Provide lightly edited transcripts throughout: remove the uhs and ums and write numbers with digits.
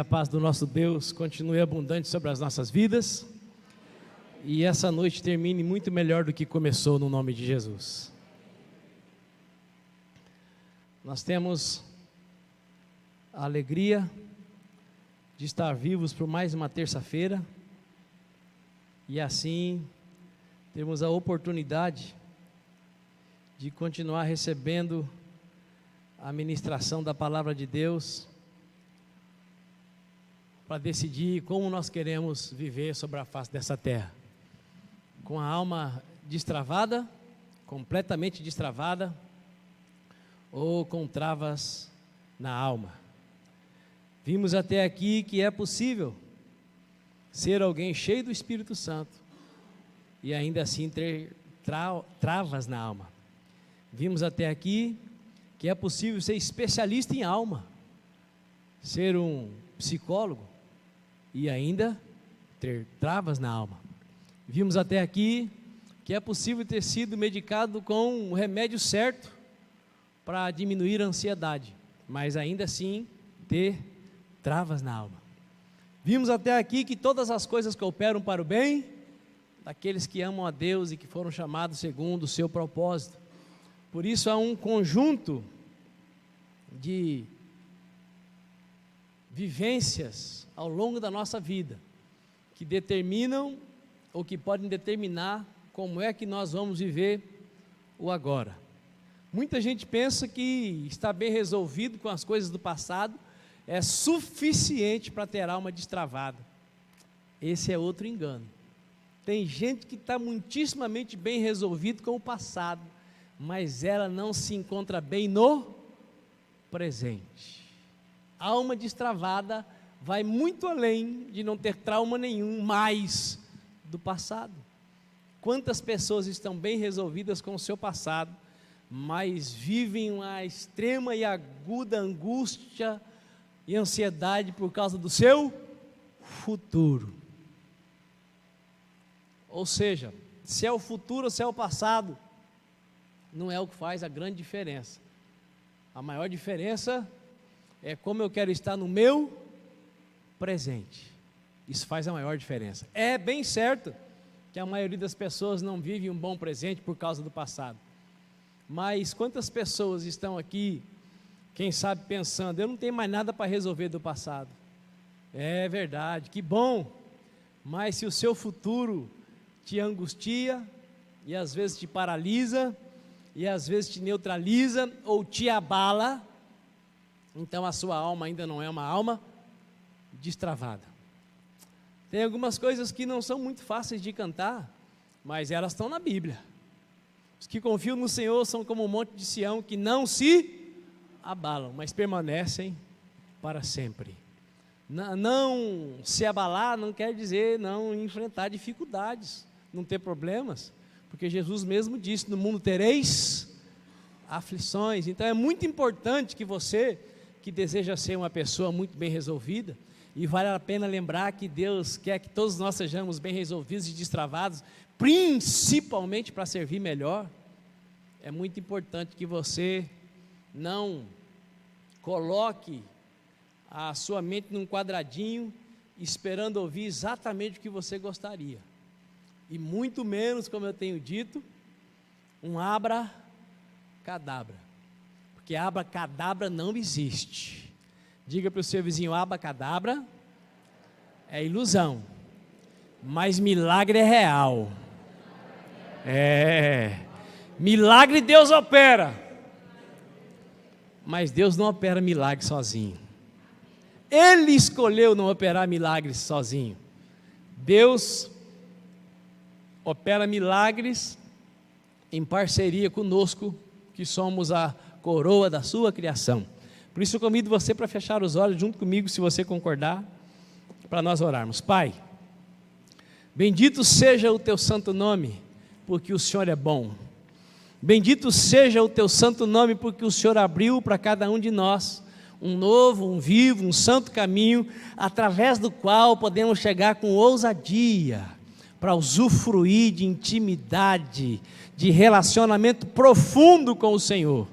A paz do nosso Deus continue abundante sobre as nossas vidas e essa noite termine muito melhor do que começou, no nome de Jesus. Nós temos a alegria de estar vivos por mais uma terça-feira e assim temos a oportunidade de continuar recebendo a ministração da palavra de Deus para decidir como nós queremos viver sobre a face dessa terra, com a alma destravada, completamente destravada, ou com travas na alma. Vimos até aqui que é possível ser alguém cheio do Espírito Santo e ainda assim ter travas na alma. Vimos até aqui que é possível ser especialista em alma, ser um psicólogo e ainda ter travas na alma. Vimos até aqui que é possível ter sido medicado com o remédio certo para diminuir a ansiedade, mas ainda assim ter travas na alma. Vimos até aqui que todas as coisas cooperam para o bem daqueles que amam a Deus e que foram chamados segundo o seu propósito. Por isso há um conjunto de vivências ao longo da nossa vida que determinam ou que podem determinar como é que nós vamos viver o agora. Muita gente pensa que está bem resolvido com as coisas do passado é suficiente para ter alma destravada. Esse é outro engano. Tem gente que está muitíssimamente bem resolvido com o passado, mas ela não se encontra bem no presente. A alma destravada vai muito além de não ter trauma nenhum mais do passado. Quantas pessoas estão bem resolvidas com o seu passado, mas vivem uma extrema e aguda angústia e ansiedade por causa do seu futuro. Ou seja, se é o futuro ou se é o passado, não é o que faz a grande diferença. A maior diferença é como eu quero estar no meu presente. Isso faz a maior diferença. É bem certo que a maioria das pessoas não vive um bom presente por causa do passado. Mas quantas pessoas estão aqui, quem sabe pensando, eu não tenho mais nada para resolver do passado. É verdade, que bom. Mas se o seu futuro te angustia e às vezes te paralisa e às vezes te neutraliza ou te abala, então a sua alma ainda não é uma alma destravada. Tem algumas coisas que não são muito fáceis de cantar, mas elas estão na Bíblia. Os que confiam no Senhor são como um monte de Sião que não se abalam, mas permanecem para sempre. Não se abalar não quer dizer não enfrentar dificuldades, não ter problemas, porque Jesus mesmo disse, no mundo tereis aflições. Então é muito importante que você, que deseja ser uma pessoa muito bem resolvida, e vale a pena lembrar que Deus quer que todos nós sejamos bem resolvidos e destravados, principalmente para servir melhor. É muito importante que você não coloque a sua mente num quadradinho, esperando ouvir exatamente o que você gostaria, e muito menos, como eu tenho dito, um abracadabra, porque abracadabra não existe. Diga para o seu vizinho, abracadabra é ilusão, mas milagre é real. Milagre Deus opera, mas Deus não opera milagre sozinho. Ele escolheu não operar milagres sozinho. Deus opera milagres em parceria conosco, que somos a coroa da sua criação. Por isso eu convido você para fechar os olhos junto comigo, se você concordar, para nós orarmos. Pai, bendito seja o teu santo nome, porque o Senhor é bom. Bendito seja o teu santo nome, porque o Senhor abriu para cada um de nós um novo, um vivo, um santo caminho, através do qual podemos chegar com ousadia para usufruir de intimidade, de relacionamento profundo com o Senhor.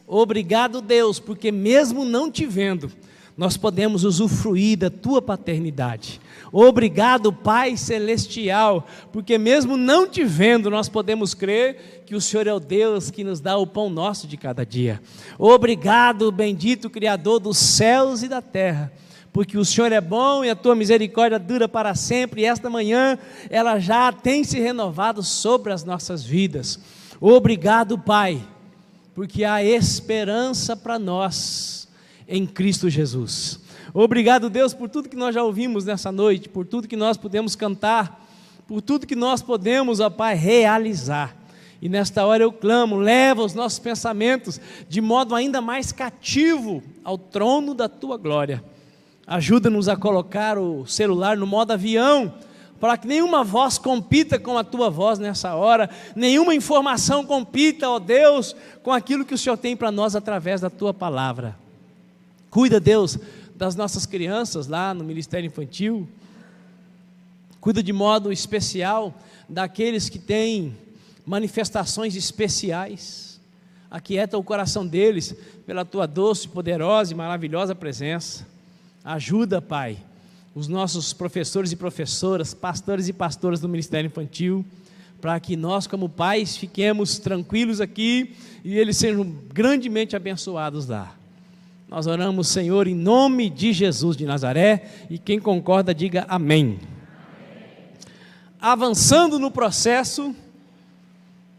Obrigado, Deus, porque mesmo não te vendo, nós podemos usufruir da tua paternidade. Obrigado, Pai Celestial, porque mesmo não te vendo, nós podemos crer que o Senhor é o Deus que nos dá o pão nosso de cada dia. Obrigado, bendito Criador dos céus e da terra, porque o Senhor é bom e a tua misericórdia dura para sempre, e esta manhã ela já tem se renovado sobre as nossas vidas. Obrigado, Pai, porque há esperança para nós em Cristo Jesus. Obrigado, Deus, por tudo que nós já ouvimos nessa noite, por tudo que nós podemos cantar, por tudo que nós podemos, ó Pai, realizar. E nesta hora eu clamo, leva os nossos pensamentos de modo ainda mais cativo ao trono da tua glória. Ajuda-nos a colocar o celular no modo avião, para que nenhuma voz compita com a tua voz nessa hora, nenhuma informação compita, ó Deus, com aquilo que o Senhor tem para nós através da tua palavra. Cuida, Deus, das nossas crianças lá no Ministério Infantil, cuida de modo especial daqueles que têm manifestações especiais, aquieta o coração deles pela tua doce, poderosa e maravilhosa presença. Ajuda, Pai, os nossos professores e professoras, pastores e pastoras do Ministério Infantil, para que nós como pais fiquemos tranquilos aqui e eles sejam grandemente abençoados lá. Nós oramos, Senhor, em nome de Jesus de Nazaré, e quem concorda diga amém. Avançando no processo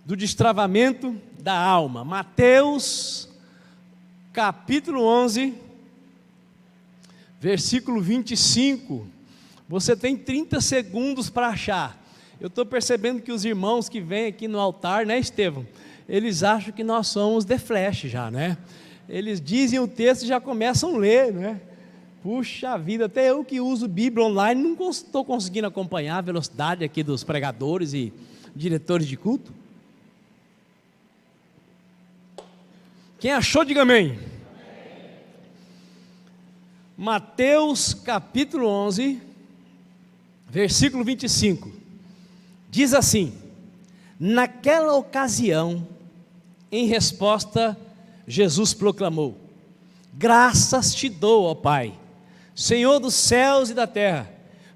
do destravamento da alma, Mateus capítulo 11, versículo 25, você tem 30 segundos para achar. Eu estou percebendo que os irmãos que vêm aqui no altar, né, Estevão, eles acham que nós somos The Flash já, né? Eles dizem o texto e já começam a ler, né? Puxa vida, até eu que uso Bíblia online não estou conseguindo acompanhar a velocidade aqui dos pregadores e diretores de culto. Quem achou, diga amém. Mateus capítulo 11, versículo 25, diz assim: naquela ocasião, em resposta, Jesus proclamou: graças te dou, ó Pai, Senhor dos céus e da terra,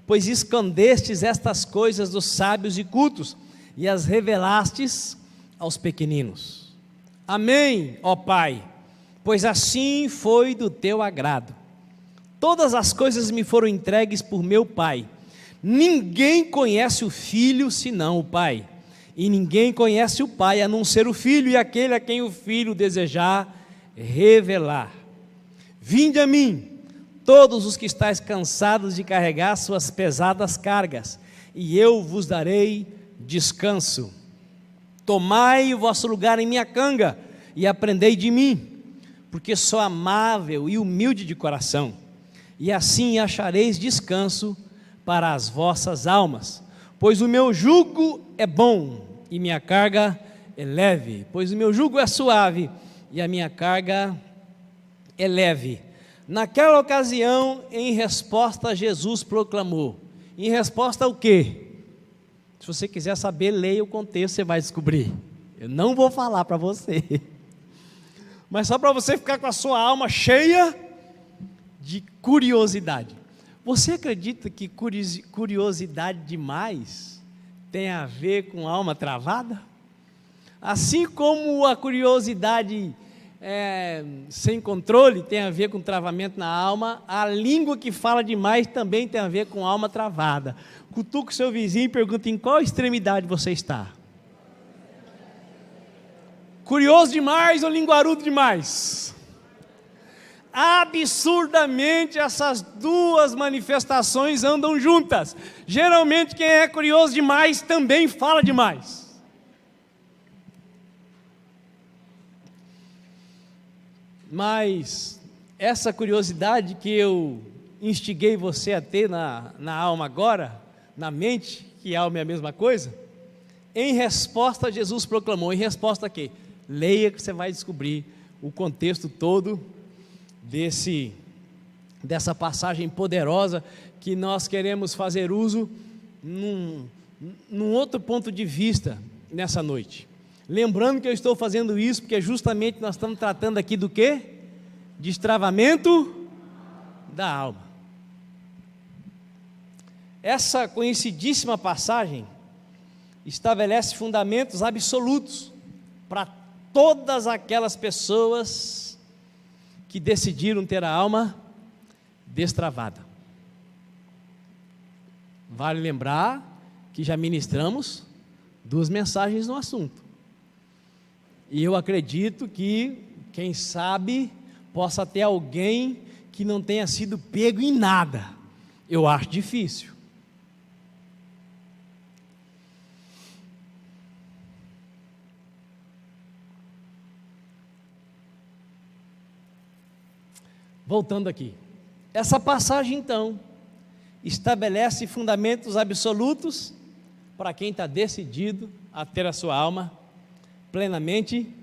pois escondestes estas coisas dos sábios e cultos, e as revelastes aos pequeninos. Amém, ó Pai, pois assim foi do teu agrado. Todas as coisas me foram entregues por meu Pai. Ninguém conhece o Filho senão o Pai, e ninguém conhece o Pai a não ser o Filho e aquele a quem o Filho desejar revelar. Vinde a mim, todos os que estáis cansados de carregar suas pesadas cargas, e eu vos darei descanso. Tomai o vosso lugar em minha canga, e aprendei de mim, porque sou amável e humilde de coração, e assim achareis descanso para as vossas almas, pois o meu jugo é bom, e minha carga é leve, pois o meu jugo é suave, e a minha carga é leve. Naquela ocasião, em resposta, Jesus proclamou. Em resposta ao quê? Se você quiser saber, leia o contexto, você vai descobrir. Eu não vou falar para você, mas só para você ficar com a sua alma cheia de curiosidade. Você acredita que curiosidade demais tem a ver com alma travada? Assim como a curiosidade sem controle tem a ver com travamento na alma, a língua que fala demais também tem a ver com alma travada. Cutuca o seu vizinho e pergunta: em qual extremidade você está? Curioso demais ou linguarudo demais? Absurdamente essas duas manifestações andam juntas. Geralmente quem é curioso demais também fala demais. Mas essa curiosidade que eu instiguei você a ter na alma agora, na mente, que a alma é a mesma coisa, em resposta Jesus proclamou. Em resposta a quê? Leia que você vai descobrir o contexto todo dessa passagem poderosa que nós queremos fazer uso num outro ponto de vista nessa noite. Lembrando que eu estou fazendo isso porque justamente nós estamos tratando aqui do quê? Destravamento da alma. Essa conhecidíssima passagem estabelece fundamentos absolutos para todas aquelas pessoas que decidiram ter a alma destravada. Vale lembrar que já ministramos 2 mensagens no assunto. E eu acredito que, quem sabe, possa ter alguém que não tenha sido pego em nada. Eu acho difícil. Voltando aqui, essa passagem então estabelece fundamentos absolutos para quem está decidido a ter a sua alma plenamente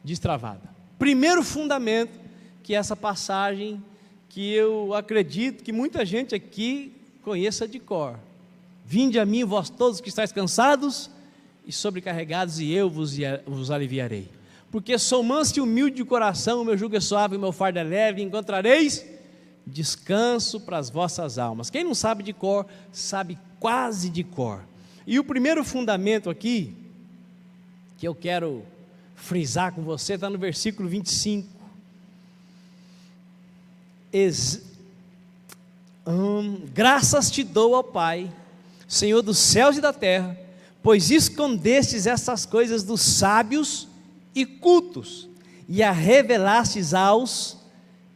destravada. Primeiro fundamento que essa passagem, que eu acredito que muita gente aqui conheça de cor: vinde a mim vós todos que estáis cansados e sobrecarregados, e eu vos aliviarei. Porque sou manso e humilde de coração, o meu jugo é suave, o meu fardo é leve, e encontrareis descanso para as vossas almas. Quem não sabe de cor, sabe quase de cor. E o primeiro fundamento aqui, que eu quero frisar com você, está no versículo 25. Graças te dou, ó Pai, Senhor dos céus e da terra, pois escondestes essas coisas dos sábios e cultos, e a revelastes aos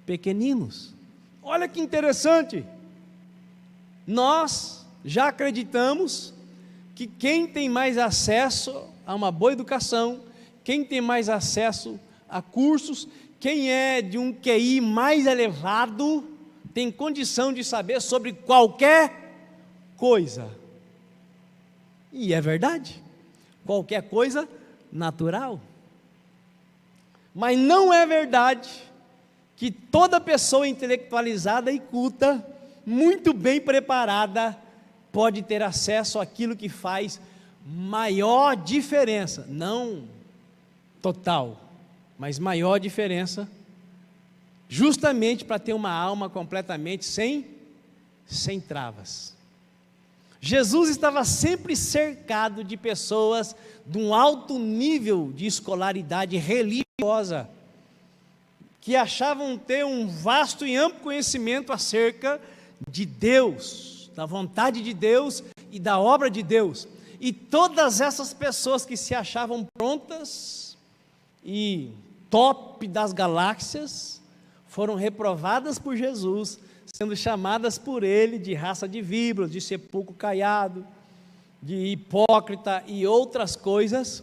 pequeninos. Olha que interessante, nós já acreditamos que quem tem mais acesso a uma boa educação, quem tem mais acesso a cursos, quem é de um QI mais elevado, tem condição de saber sobre qualquer coisa. E é verdade, qualquer coisa natural. Mas não é verdade que toda pessoa intelectualizada e culta, muito bem preparada, pode ter acesso àquilo que faz maior diferença, não total, mas maior diferença, justamente para ter uma alma completamente sem travas. Jesus estava sempre cercado de pessoas de um alto nível de escolaridade religiosa, que achavam ter um vasto e amplo conhecimento acerca de Deus, da vontade de Deus e da obra de Deus. E todas essas pessoas que se achavam prontas e top das galáxias, foram reprovadas por Jesus, sendo chamadas por ele de raça de víboras, de sepulcro caiado, de hipócrita e outras coisas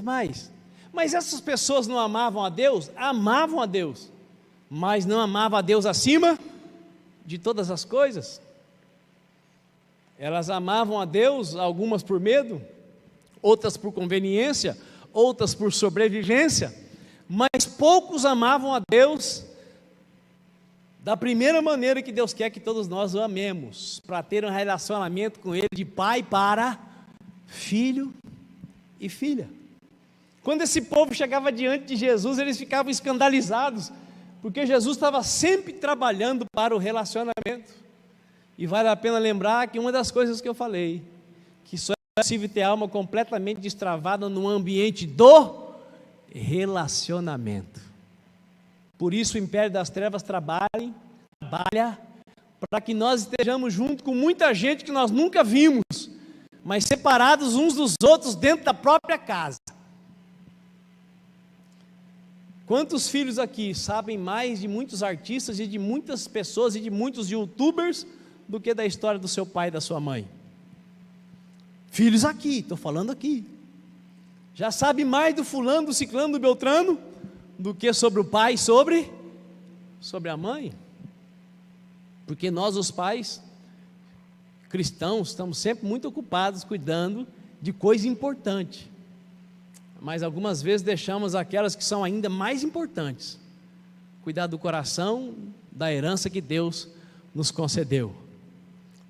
mais. Mas essas pessoas não amavam a Deus? Amavam a Deus, mas não amavam a Deus acima de todas as coisas. Elas amavam a Deus, algumas por medo, outras por conveniência, outras por sobrevivência, mas poucos amavam a Deus da primeira maneira que Deus quer que todos nós o amemos, para ter um relacionamento com Ele de pai para filho e filha. Quando esse povo chegava diante de Jesus, eles ficavam escandalizados, porque Jesus estava sempre trabalhando para o relacionamento. E vale a pena lembrar que uma das coisas que eu falei, que só é possível ter a alma completamente destravada no ambiente do relacionamento. Por isso o império das trevas trabalha para que nós estejamos junto com muita gente que nós nunca vimos, mas separados uns dos outros dentro da própria casa. Quantos filhos aqui sabem mais de muitos artistas e de muitas pessoas e de muitos youtubers do que da história do seu pai e da sua mãe? Filhos aqui, estou falando aqui, já sabe mais do fulano, do ciclano, do beltrano, do que sobre o pai e sobre a mãe. Porque nós, os pais cristãos, estamos sempre muito ocupados cuidando de coisa importante, mas algumas vezes deixamos aquelas que são ainda mais importantes: cuidar do coração, da herança que Deus nos concedeu.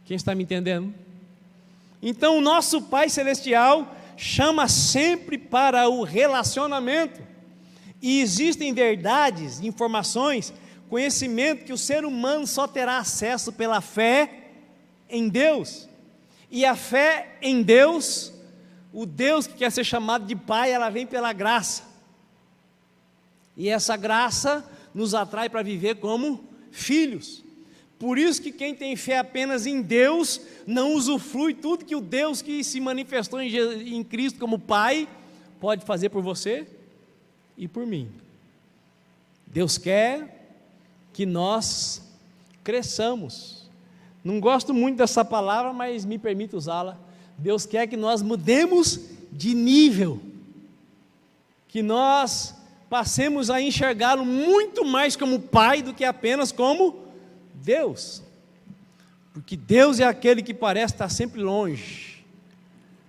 Quem está me entendendo? Então o nosso Pai Celestial chama sempre para o relacionamento, e existem verdades, informações conhecimento que o ser humano só terá acesso pela fé em Deus. E a fé em Deus, o Deus que quer ser chamado de Pai, ela vem pela graça. E essa graça nos atrai para viver como filhos. Por isso que quem tem fé apenas em Deus, não usufrui tudo que o Deus que se manifestou em Cristo como Pai, pode fazer por você e por mim. Deus quer que nós cresçamos. Não gosto muito dessa palavra, mas me permito usá-la. Deus quer que nós mudemos de nível, que nós passemos a enxergá-lo muito mais como Pai do que apenas como Deus, porque Deus é aquele que parece estar sempre longe,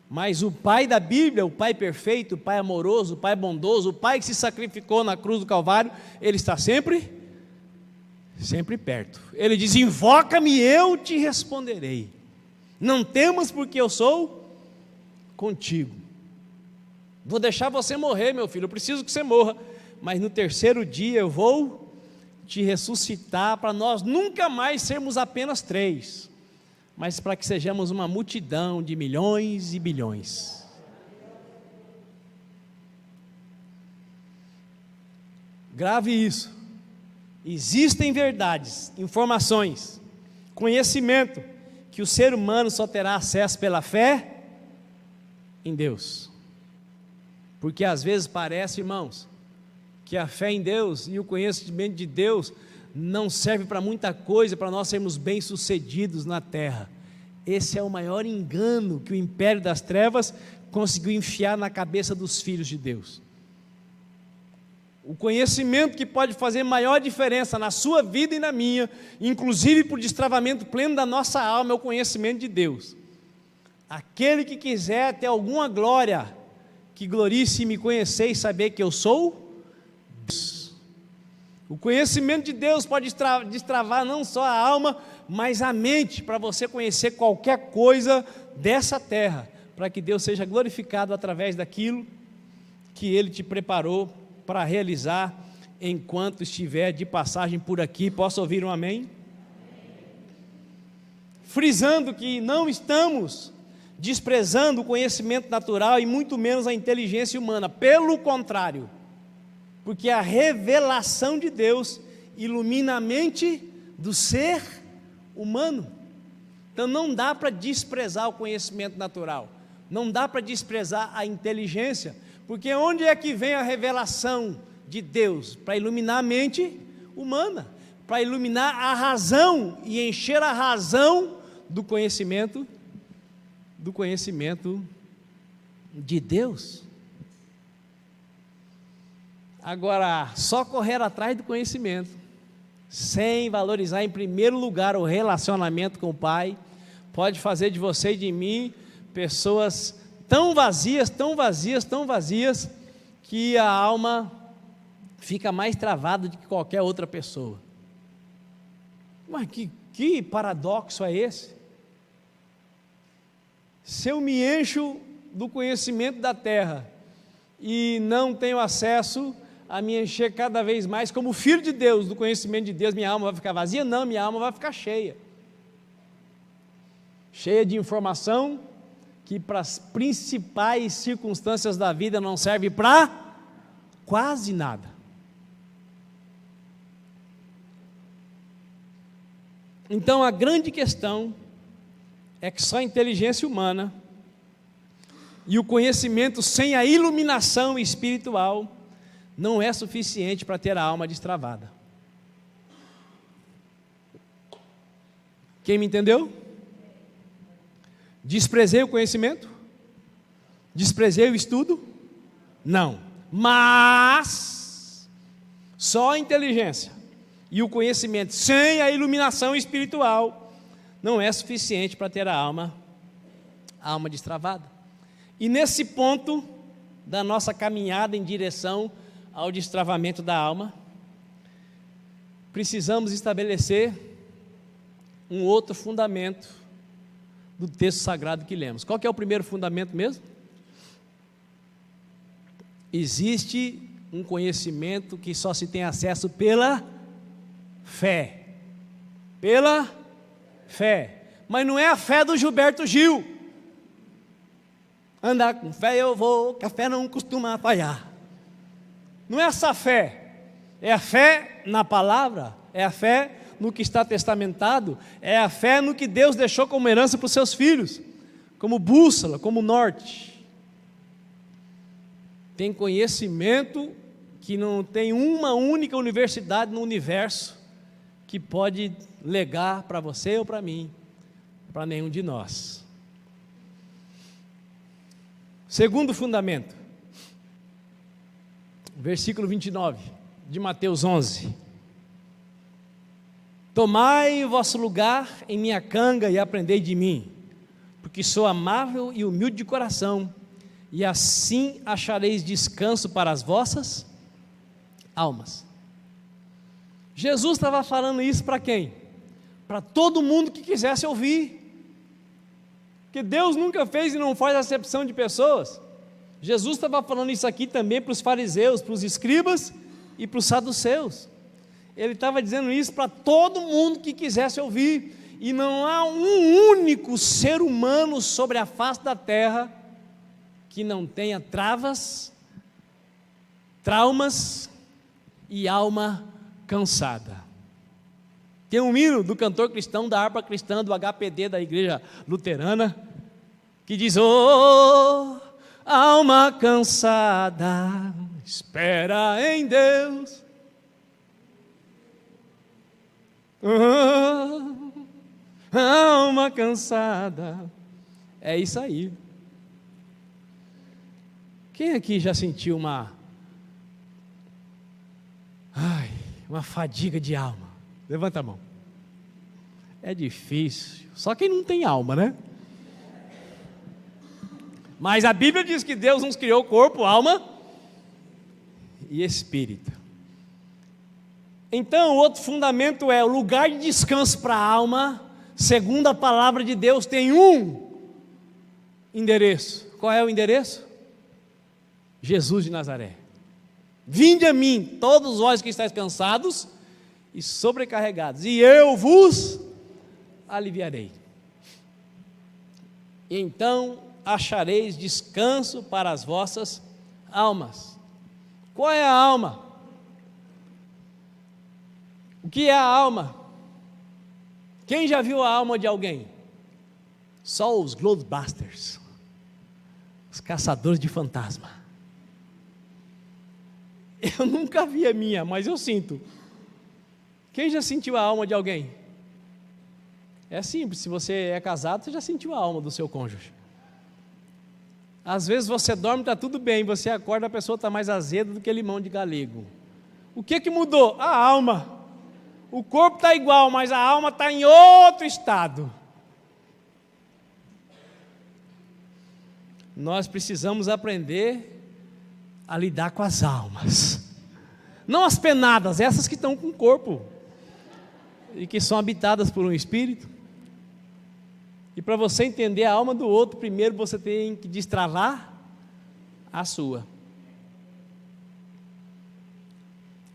mas o Pai da Bíblia, o Pai perfeito, o Pai amoroso, o Pai bondoso, o Pai que se sacrificou na cruz do Calvário, Ele está sempre perto. Ele diz: invoca-me e eu te responderei, não temas porque eu sou contigo. Vou deixar você morrer, meu filho, eu preciso que você morra, mas no terceiro dia eu vou te ressuscitar, para nós nunca mais sermos apenas 3, mas para que sejamos uma multidão de milhões e bilhões. Grave isso. Existem verdades, informações, conhecimento que o ser humano só terá acesso pela fé em Deus. Porque às vezes parece, irmãos, que a fé em Deus e o conhecimento de Deus não serve para muita coisa, para nós sermos bem-sucedidos na terra. Esse é o maior engano que o império das trevas conseguiu enfiar na cabeça dos filhos de Deus. O conhecimento que pode fazer maior diferença na sua vida e na minha, inclusive por destravamento pleno da nossa alma, é o conhecimento de Deus. Aquele que quiser ter alguma glória, que glorie-se em me conhecer e saber que eu sou Deus. O conhecimento de Deus pode destravar não só a alma, mas a mente, para você conhecer qualquer coisa dessa terra, para que Deus seja glorificado através daquilo que Ele te preparou para realizar enquanto estiver de passagem por aqui. Posso ouvir um amém? Frisando que não estamos desprezando o conhecimento natural e muito menos a inteligência humana, pelo contrário, porque a revelação de Deus ilumina a mente do ser humano. Então não dá para desprezar o conhecimento natural, não dá para desprezar a inteligência, porque onde é que vem a revelação de Deus? Para iluminar a mente humana, para iluminar a razão e encher a razão do conhecimento de Deus. Agora, só correr atrás do conhecimento, sem valorizar em primeiro lugar o relacionamento com o Pai, pode fazer de você e de mim pessoas tão vazias, que a alma fica mais travada do que qualquer outra pessoa. Mas que paradoxo é esse? Se eu me encho do conhecimento da terra e não tenho acesso a me encher cada vez mais como filho de Deus, do conhecimento de Deus, minha alma vai ficar vazia? Não, minha alma vai ficar cheia de informação que para as principais circunstâncias da vida não serve para quase nada. Então a grande questão é que só a inteligência humana e o conhecimento sem a iluminação espiritual não é suficiente para ter a alma destravada. Quem me entendeu? Desprezei o conhecimento? Desprezei o estudo? Não. Mas só a inteligência e o conhecimento sem a iluminação espiritual não é suficiente para ter a alma destravada. E nesse ponto da nossa caminhada em direção ao destravamento da alma, precisamos estabelecer um outro fundamento do texto sagrado que lemos. Qual que é o primeiro fundamento mesmo? Existe um conhecimento que só se tem acesso pela fé. Pela fé. Mas não é a fé do Gilberto Gil. Andar com fé eu vou, que a fé não costuma falhar. Não é essa fé. É a fé na palavra, é a fé no que está testamentado, é a fé no que Deus deixou como herança para os seus filhos, como bússola, como norte. Tem conhecimento que não tem uma única universidade no universo que pode legar para você ou para mim, para nenhum de nós. Segundo fundamento, versículo 29 de Mateus 11: tomai o vosso lugar em minha canga e aprendei de mim, porque sou amável e humilde de coração, e assim achareis descanso para as vossas almas. Jesus estava falando isso para quem? Para todo mundo que quisesse ouvir, porque Deus nunca fez e não faz acepção de pessoas. Jesus estava falando isso aqui também para os fariseus, para os escribas e para os saduceus. Ele estava dizendo isso para todo mundo que quisesse ouvir, e não há um único ser humano sobre a face da terra que não tenha travas, traumas e alma cansada. Tem um hino do cantor cristão, da harpa cristã, do HPD da igreja luterana, que diz: oh, alma cansada, espera em Deus. Oh, alma cansada. É isso aí. Quem aqui já sentiu uma fadiga de alma? Levanta a mão. É difícil, só quem não tem alma, né? Mas a Bíblia diz que Deus nos criou corpo, alma e espírito. Então, o outro fundamento é o lugar de descanso para a alma, segundo a palavra de Deus, tem um endereço. Qual é o endereço? Jesus de Nazaré. Vinde a mim, todos vós que estáis cansados e sobrecarregados, e eu vos aliviarei. E então achareis descanso para as vossas almas. Qual é a alma? O que é a alma? Quem já viu a alma de alguém? Só os Ghostbusters, os caçadores de fantasma. Eu nunca vi a minha, mas eu sinto. Quem já sentiu a alma de alguém? É simples, se você é casado, você já sentiu a alma do seu cônjuge. Às vezes você dorme, está tudo bem, você acorda, a pessoa está mais azeda do que limão de galego. O que mudou? A alma. O corpo está igual, mas a alma está em outro estado. Nós precisamos aprender a lidar com as almas, não as penadas, essas que estão com o corpo e que são habitadas por um espírito. E para você entender a alma do outro, primeiro você tem que destravar a sua.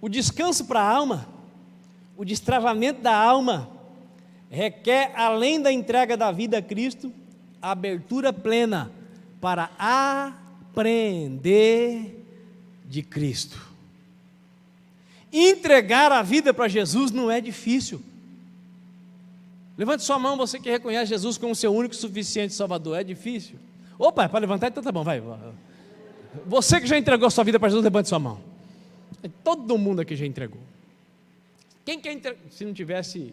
O descanso para a alma, o destravamento da alma, requer, além da entrega da vida a Cristo, a abertura plena para aprender de Cristo. Entregar a vida para Jesus não é difícil. Levante sua mão, você que reconhece Jesus como seu único e suficiente Salvador. É difícil? Opa, para levantar, então tá bom, vai. Você que já entregou sua vida para Jesus, levante sua mão. Todo mundo aqui já entregou. Quem quer entregar? Se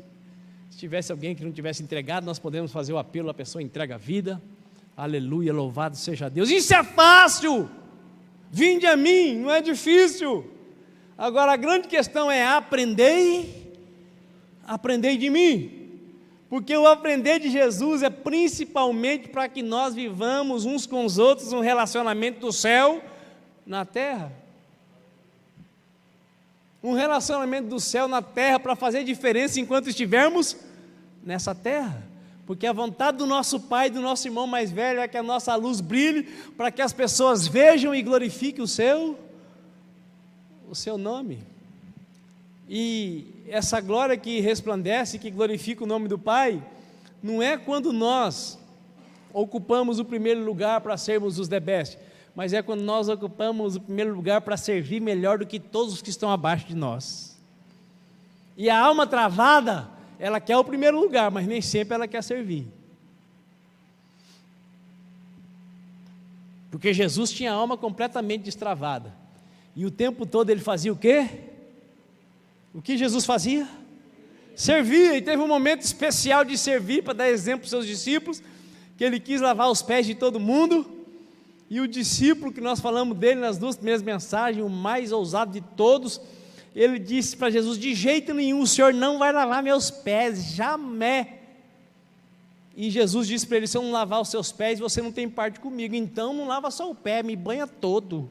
tivesse alguém que não tivesse entregado, nós podemos fazer o apelo, a pessoa entrega a vida. Aleluia, louvado seja Deus. Isso é fácil. Vinde a mim, não é difícil. Agora a grande questão é aprendei de mim. Porque o aprender de Jesus é principalmente para que nós vivamos uns com os outros um relacionamento do céu na terra. Um relacionamento do céu na terra para fazer diferença enquanto estivermos nessa terra. Porque a vontade do nosso Pai, do nosso irmão mais velho, é que a nossa luz brilhe para que as pessoas vejam e glorifiquem o seu nome. E essa glória que resplandece, que glorifica o nome do Pai, não é quando nós ocupamos o primeiro lugar para sermos os the best, mas é quando nós ocupamos o primeiro lugar para servir melhor do que todos os que estão abaixo de nós. E a alma travada, ela quer o primeiro lugar, mas nem sempre ela quer servir. Porque Jesus tinha a alma completamente destravada. E o tempo todo ele fazia o quê? O que Jesus fazia? Servia, e teve um momento especial de servir, para dar exemplo para os seus discípulos, que ele quis lavar os pés de todo mundo, e o discípulo que nós falamos dele nas duas primeiras mensagens, o mais ousado de todos, ele disse para Jesus: de jeito nenhum, o Senhor não vai lavar meus pés, jamais. E Jesus disse para ele: se eu não lavar os seus pés, você não tem parte comigo, então não lava só o pé, me banha todo.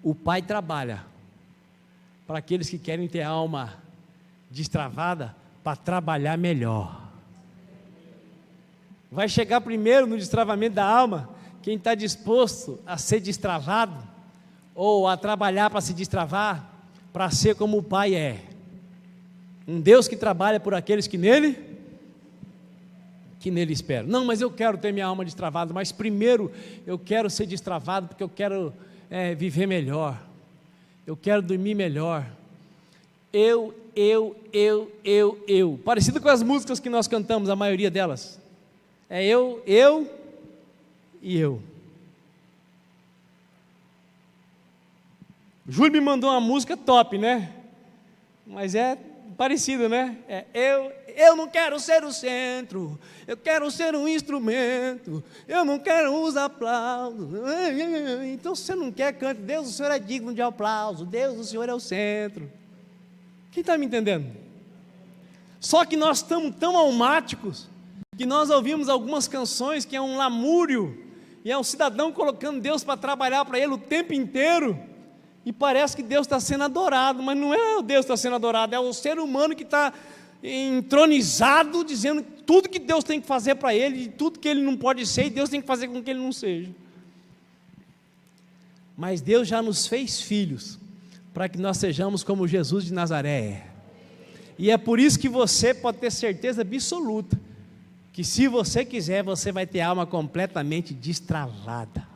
O Pai trabalha para aqueles que querem ter a alma destravada, para trabalhar melhor. Vai chegar primeiro no destravamento da alma quem está disposto a ser destravado, ou a trabalhar para se destravar, para ser como o Pai é. Um Deus que trabalha por aqueles que nele esperam. Não, mas eu quero ter minha alma destravada, mas primeiro eu quero ser destravado, porque eu quero viver melhor, eu quero dormir melhor. Eu, parecido com as músicas que nós cantamos, a maioria delas, é eu e eu. Júlio me mandou uma música top, né? Mas é parecido, né? Eu não quero ser o centro, eu quero ser um instrumento, eu não quero os aplausos. Então, se você não quer, cante: Deus, o Senhor é digno de aplauso, Deus, o Senhor é o centro. Quem está me entendendo? Só que nós estamos tão almáticos, que nós ouvimos algumas canções que é um lamúrio, e é um cidadão colocando Deus para trabalhar para ele o tempo inteiro, e parece que Deus está sendo adorado, mas não é o Deus que está sendo adorado, é o ser humano que está entronizado, dizendo tudo que Deus tem que fazer para ele, e tudo que ele não pode ser, e Deus tem que fazer com que ele não seja. Mas Deus já nos fez filhos, para que nós sejamos como Jesus de Nazaré, e é por isso que você pode ter certeza absoluta, que se você quiser, você vai ter a alma completamente destravada,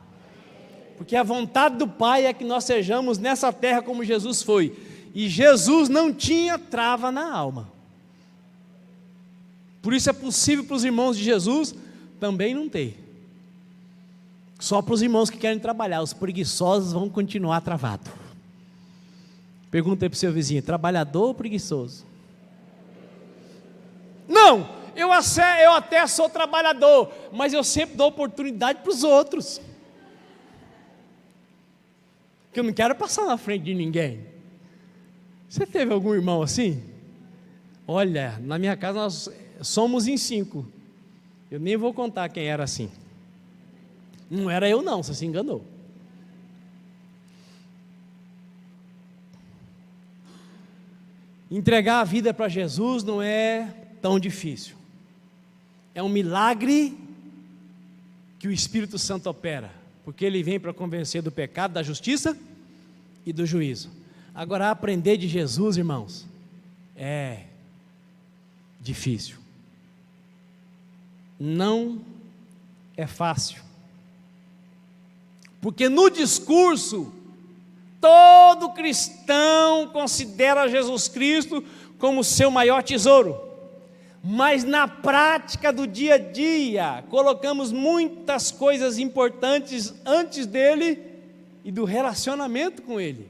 porque a vontade do Pai é que nós sejamos nessa terra como Jesus foi, e Jesus não tinha trava na alma. Por isso é possível para os irmãos de Jesus também não ter. Só para os irmãos que querem trabalhar, os preguiçosos vão continuar travados. Pergunta aí para o seu vizinho: trabalhador ou preguiçoso? Não, eu até sou trabalhador, mas eu sempre dou oportunidade para os outros, porque eu não quero passar na frente de ninguém. Você teve algum irmão assim? Olha, na minha casa nós somos em 5, eu nem vou contar quem era assim. Não era eu não, você se enganou. Entregar a vida para Jesus não é tão difícil, é um milagre que o Espírito Santo opera, porque ele vem para convencer do pecado, da justiça e do juízo. Agora, aprender de Jesus, irmãos, é difícil, não é fácil, porque no discurso, todo cristão considera Jesus Cristo como seu maior tesouro, mas na prática do dia a dia, colocamos muitas coisas importantes antes dele e do relacionamento com ele.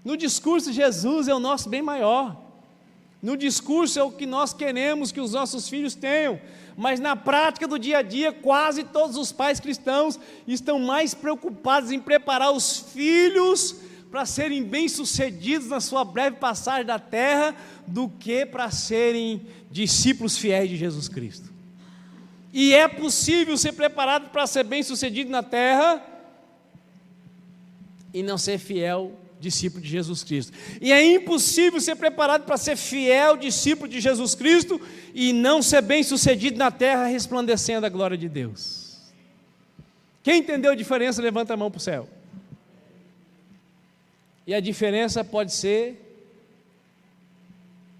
No discurso, Jesus é o nosso bem maior, no discurso é o que nós queremos que os nossos filhos tenham, mas na prática do dia a dia, quase todos os pais cristãos estão mais preocupados em preparar os filhos para serem bem-sucedidos na sua breve passagem da terra, do que para serem discípulos fiéis de Jesus Cristo. E é possível ser preparado para ser bem-sucedido na terra e não ser fiel discípulo de Jesus Cristo. E é impossível ser preparado para ser fiel discípulo de Jesus Cristo e não ser bem-sucedido na terra, resplandecendo a glória de Deus. Quem entendeu a diferença, levanta a mão para o céu. E a diferença pode ser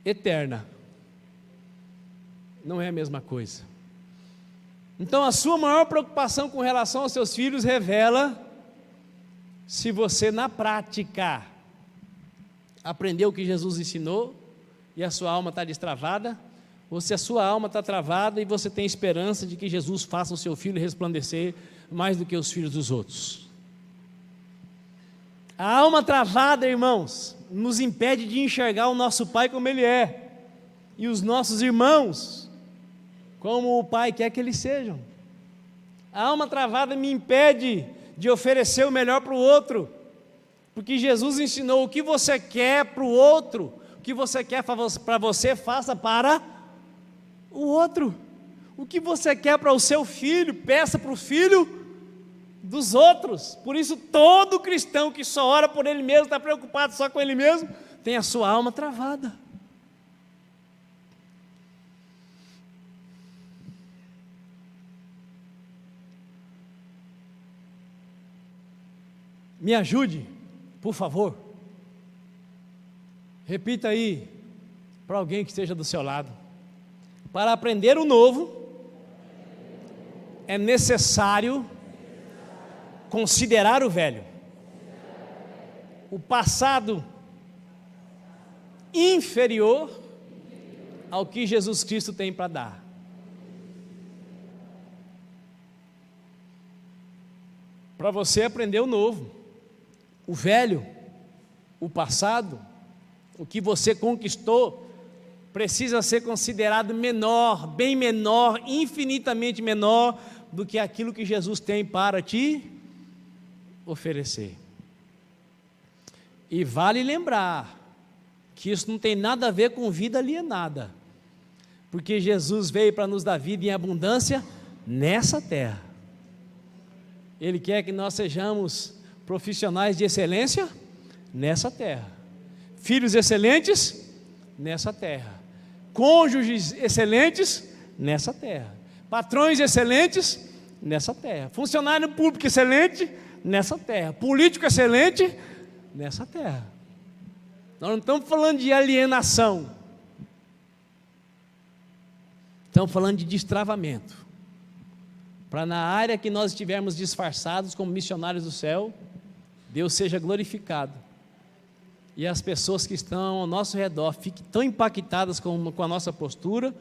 eterna. Não é a mesma coisa. Então, a sua maior preocupação com relação aos seus filhos revela se você, na prática, aprendeu o que Jesus ensinou e a sua alma está destravada, ou se a sua alma está travada e você tem esperança de que Jesus faça o seu filho resplandecer mais do que os filhos dos outros. A alma travada, irmãos, nos impede de enxergar o nosso Pai como Ele é, e os nossos irmãos como o Pai quer que eles sejam. A alma travada me impede de oferecer o melhor para o outro, porque Jesus ensinou: o que você quer para o outro, o que você quer para você, faça para o outro. O que você quer para o seu filho, peça para o filho dos outros. Por isso, todo cristão que só ora por ele mesmo, está preocupado só com ele mesmo, tem a sua alma travada. Me ajude, por favor. Repita aí para alguém que esteja do seu lado. Para aprender o novo, é necessário considerar o velho. O passado inferior ao que Jesus Cristo tem para dar. Para você aprender o novo. O velho, o passado, o que você conquistou, precisa ser considerado menor, bem menor, infinitamente menor do que aquilo que Jesus tem para te oferecer. E vale lembrar que isso não tem nada a ver com vida alienada, porque Jesus veio para nos dar vida em abundância nessa terra. Ele quer que nós sejamos profissionais de excelência nessa terra, filhos excelentes nessa terra, cônjuges excelentes nessa terra, patrões excelentes nessa terra, funcionário público excelente nessa terra, político excelente nessa terra. Nós não estamos falando de alienação, estamos falando de destravamento, para na área que nós estivermos disfarçados como missionários do céu, Deus seja glorificado, e as pessoas que estão ao nosso redor fiquem tão impactadas com a nossa postura,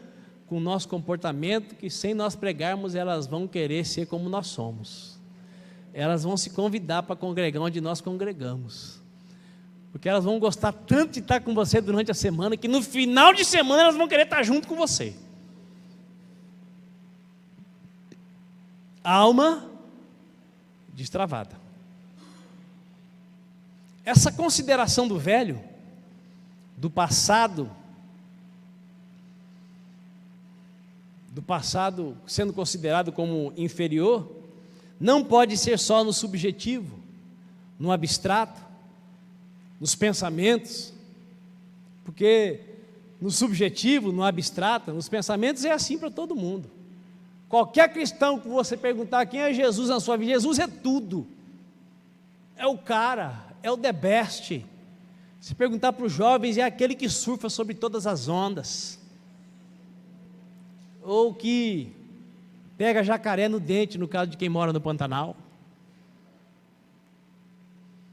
com o nosso comportamento, que sem nós pregarmos, elas vão querer ser como nós somos. Elas vão se convidar para congregar onde nós congregamos, porque elas vão gostar tanto de estar com você durante a semana, que no final de semana elas vão querer estar junto com você. Alma destravada. Essa consideração do velho, do passado sendo considerado como inferior, não pode ser só no subjetivo, no abstrato, nos pensamentos, porque no subjetivo, no abstrato, nos pensamentos é assim para todo mundo. Qualquer cristão que você perguntar quem é Jesus na sua vida, Jesus é tudo, é o cara, é o the best. Se perguntar para os jovens, é aquele que surfa sobre todas as ondas, ou que pega jacaré no dente, no caso de quem mora no Pantanal.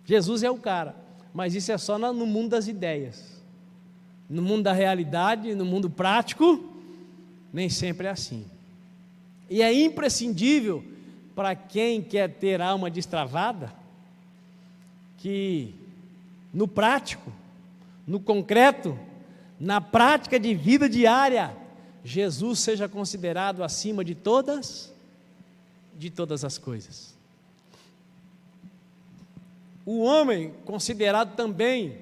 Jesus é o cara, mas isso é só no mundo das ideias. No mundo da realidade, no mundo prático, nem sempre é assim. E é imprescindível para quem quer ter alma destravada, que no prático, no concreto, na prática de vida diária, Jesus seja considerado acima de todas as coisas. O homem, considerado também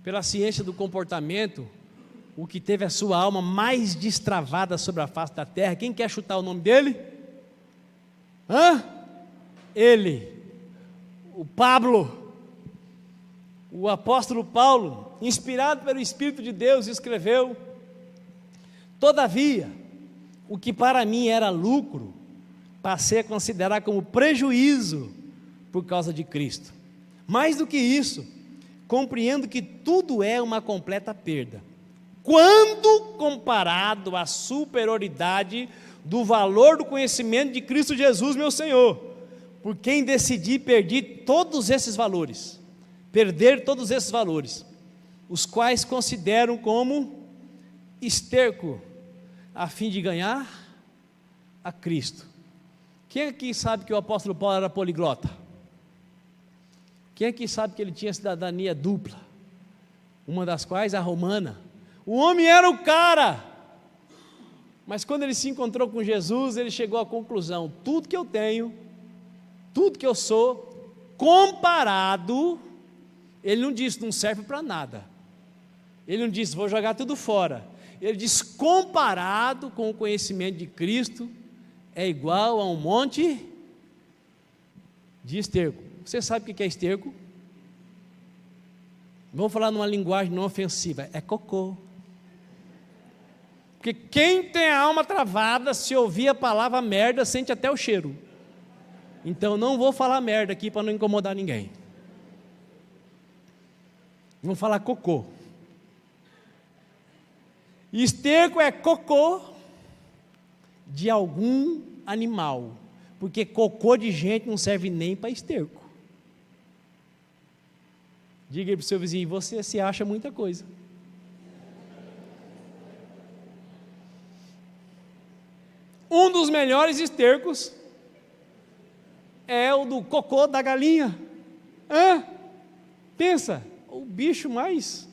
pela ciência do comportamento, o que teve a sua alma mais destravada sobre a face da terra, quem quer chutar o nome dele? Ele, o Pablo. O apóstolo Paulo, inspirado pelo Espírito de Deus, escreveu: todavia, o que para mim era lucro, passei a considerar como prejuízo por causa de Cristo. Mais do que isso, compreendo que tudo é uma completa perda, quando comparado à superioridade do valor do conhecimento de Cristo Jesus, meu Senhor, por quem decidi perder todos esses valores, os quais considero como esterco, a fim de ganhar a Cristo. Quem aqui sabe que o apóstolo Paulo era poliglota? Quem aqui sabe que ele tinha cidadania dupla? Uma das quais a romana. O homem era o cara, mas quando ele se encontrou com Jesus, ele chegou à conclusão: tudo que eu tenho, tudo que eu sou, comparado, ele não disse não serve para nada, ele não disse vou jogar tudo fora, ele disse comparado com o conhecimento de Cristo, é igual a um monte de esterco. Você sabe o que é esterco? Vamos falar numa linguagem não ofensiva, é cocô. Porque quem tem a alma travada, se ouvir a palavra merda, sente até o cheiro. Então não vou falar merda aqui para não incomodar ninguém. Vamos falar cocô. Esterco é cocô de algum animal, porque cocô de gente não serve nem para esterco. Diga aí para o seu vizinho: você se acha muita coisa. Um dos melhores estercos é o do cocô da galinha. Pensa, o bicho mais...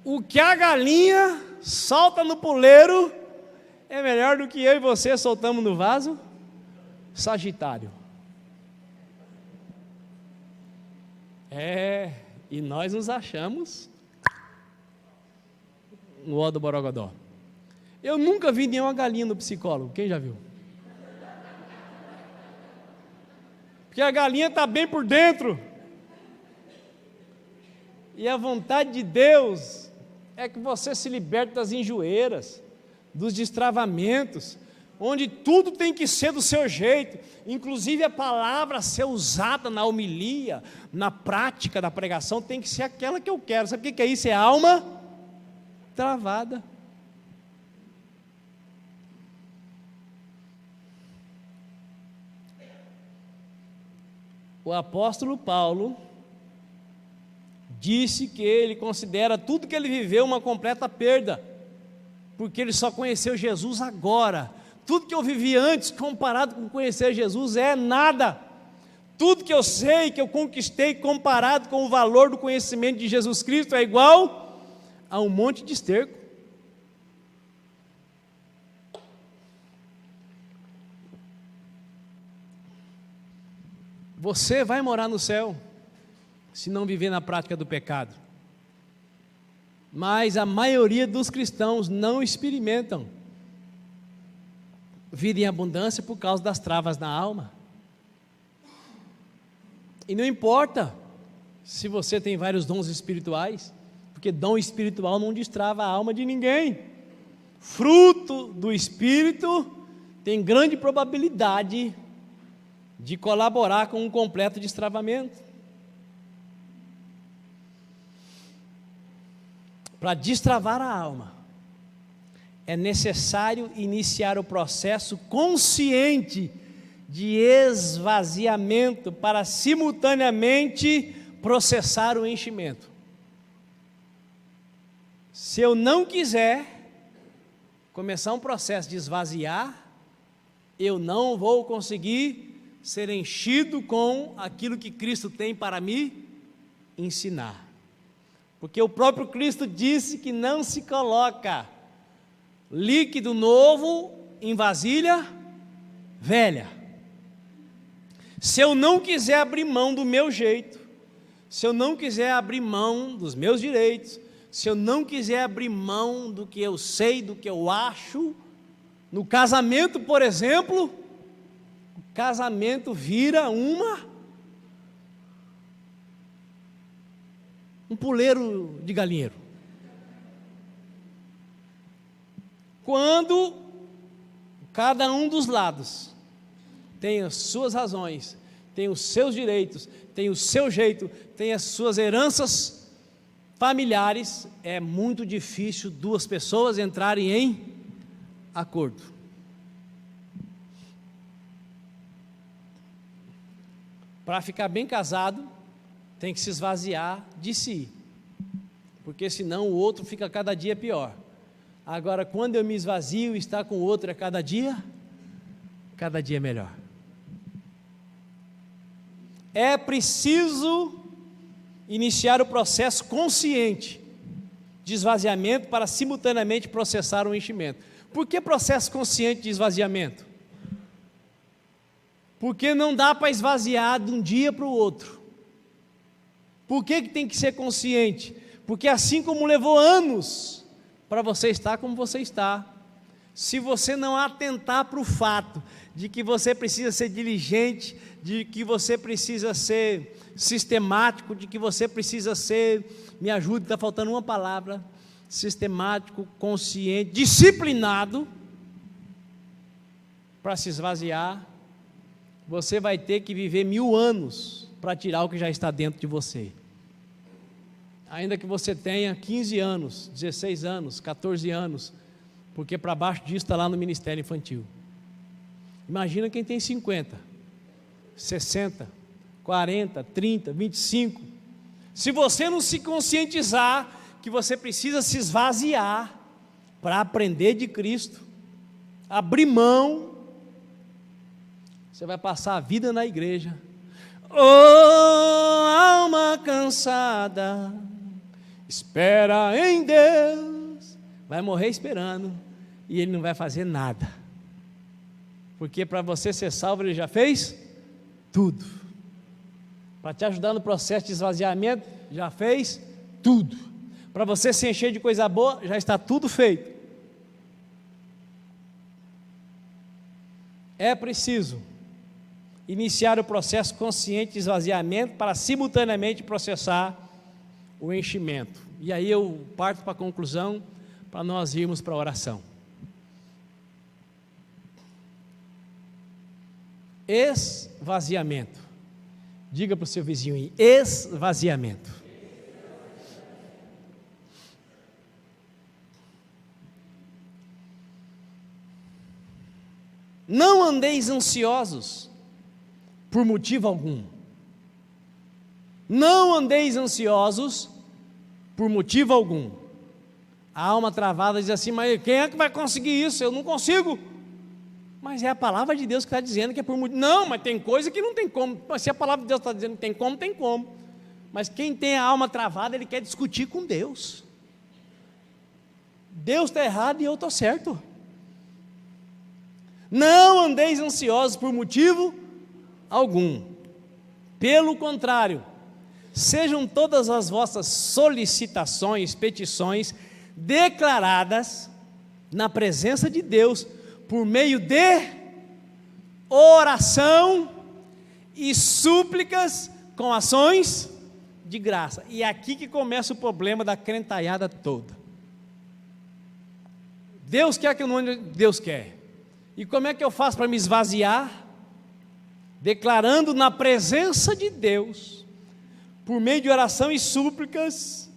O que a galinha solta no puleiro é melhor do que eu e você soltamos no vaso Sagitário. E nós nos achamos no ó do Borogodó. Eu nunca vi nenhuma galinha no psicólogo, quem já viu? Porque a galinha está bem por dentro, e a vontade de Deus é que você se liberte das enjoeiras, dos destravamentos, onde tudo tem que ser do seu jeito, inclusive a palavra ser usada na homilia, na prática da pregação, tem que ser aquela que eu quero. Sabe o que é isso? É alma travada. O apóstolo Paulo disse que ele considera tudo que ele viveu uma completa perda, porque ele só conheceu Jesus agora. Tudo que eu vivi antes, comparado com conhecer Jesus, é nada. Tudo que eu sei, que eu conquistei, comparado com o valor do conhecimento de Jesus Cristo, é igual a um monte de esterco. Você vai morar no céu se não viver na prática do pecado. Mas a maioria dos cristãos não experimentam vida em abundância por causa das travas na alma. E não importa se você tem vários dons espirituais, porque dom espiritual não destrava a alma de ninguém. Fruto do Espírito tem grande probabilidade de colaborar com um completo destravamento. Para destravar a alma, é necessário iniciar o processo consciente de esvaziamento para simultaneamente processar o enchimento. Se eu não quiser começar um processo de esvaziar, eu não vou conseguir ser enchido com aquilo que Cristo tem para me ensinar. Porque o próprio Cristo disse que não se coloca líquido novo em vasilha velha. Se eu não quiser abrir mão do meu jeito, se eu não quiser abrir mão dos meus direitos, se eu não quiser abrir mão do que eu sei, do que eu acho, no casamento, por exemplo, casamento vira um puleiro de galinheiro. Quando cada um dos lados tem as suas razões, tem os seus direitos, tem o seu jeito, tem as suas heranças familiares, é muito difícil duas pessoas entrarem em acordo. Para ficar bem casado, tem que se esvaziar de si, porque senão o outro fica cada dia pior. Agora, quando eu me esvazio, estar com o outro é cada dia melhor. É preciso iniciar o processo consciente de esvaziamento para simultaneamente processar o enchimento. Por que processo consciente de esvaziamento? Porque não dá para esvaziar de um dia para o outro. Por que tem que ser consciente? Porque assim como levou anos para você estar como você está, se você não atentar para o fato de que você precisa ser diligente, de que você precisa ser sistemático, de que você precisa ser, me ajude, está faltando uma palavra, sistemático, consciente, disciplinado, para se esvaziar, você vai ter que viver 1000 anos para tirar o que já está dentro de você. Ainda que você tenha 15 anos, 16 anos, 14 anos, porque para baixo disso está lá no Ministério Infantil. Imagina quem tem 50, 60, 40, 30, 25. Se você não se conscientizar que você precisa se esvaziar para aprender de Cristo, abrir mão, você vai passar a vida na igreja. Oh, alma cansada, espera em Deus. Vai morrer esperando e Ele não vai fazer nada, porque para você ser salvo Ele já fez tudo. Para te ajudar no processo de esvaziamento, já fez tudo. Para você se encher de coisa boa, já está tudo feito. É preciso iniciar o processo consciente de esvaziamento para simultaneamente processar o enchimento. E aí eu parto para a conclusão, para nós irmos para a oração. Esvaziamento. Diga para o seu vizinho aí, esvaziamento. Não andeis ansiosos por motivo algum. Não andeis ansiosos por motivo algum. A alma travada diz assim, mas quem é que vai conseguir isso? Eu não consigo. Mas é a palavra de Deus que está dizendo que é por motivo. Não, mas tem coisa que não tem como. Mas se a palavra de Deus está dizendo que tem como, tem como. Mas quem tem a alma travada, ele quer discutir com Deus. Deus está errado e eu estou certo. Não andeis ansiosos por motivo algum. Pelo contrário, sejam todas as vossas solicitações, petições, declaradas na presença de Deus, por meio de oração e súplicas com ações de graça. E é aqui que começa o problema da crentalhada toda. Deus quer que o nome de Deus quer. E como é que eu faço para me esvaziar? Declarando na presença de Deus, por meio de oração e súplicas,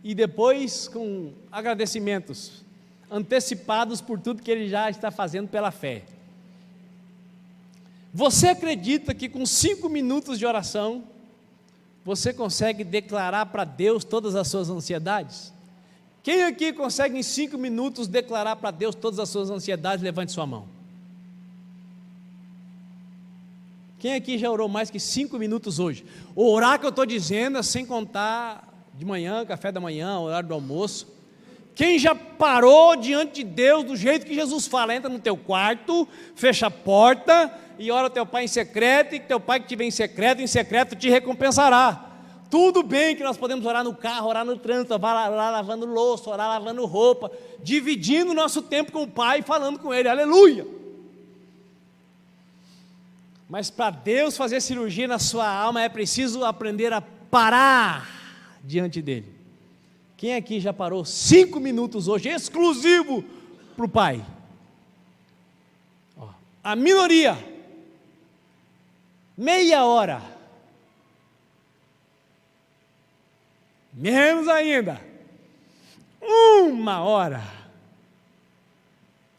e depois com agradecimentos antecipados por tudo que Ele já está fazendo pela fé. Você acredita que com 5 minutos de oração, você consegue declarar para Deus todas as suas ansiedades? Quem aqui consegue em 5 minutos declarar para Deus todas as suas ansiedades? Levante sua mão. Quem aqui já orou mais que 5 minutos hoje? O orar que eu estou dizendo é sem contar de manhã, café da manhã, horário do almoço. Quem já parou diante de Deus do jeito que Jesus fala? Entra no teu quarto, fecha a porta e ora ao teu pai em secreto, e que teu pai que te vê em secreto te recompensará. Tudo bem que nós podemos orar no carro, orar no trânsito, orar lavando louça, orar lavando roupa, dividindo o nosso tempo com o Pai, falando com Ele, aleluia. Mas para Deus fazer cirurgia na sua alma é preciso aprender a parar diante dele. Quem aqui já parou 5 minutos hoje, exclusivo para o Pai? A minoria, meia hora, menos ainda, 1 hora,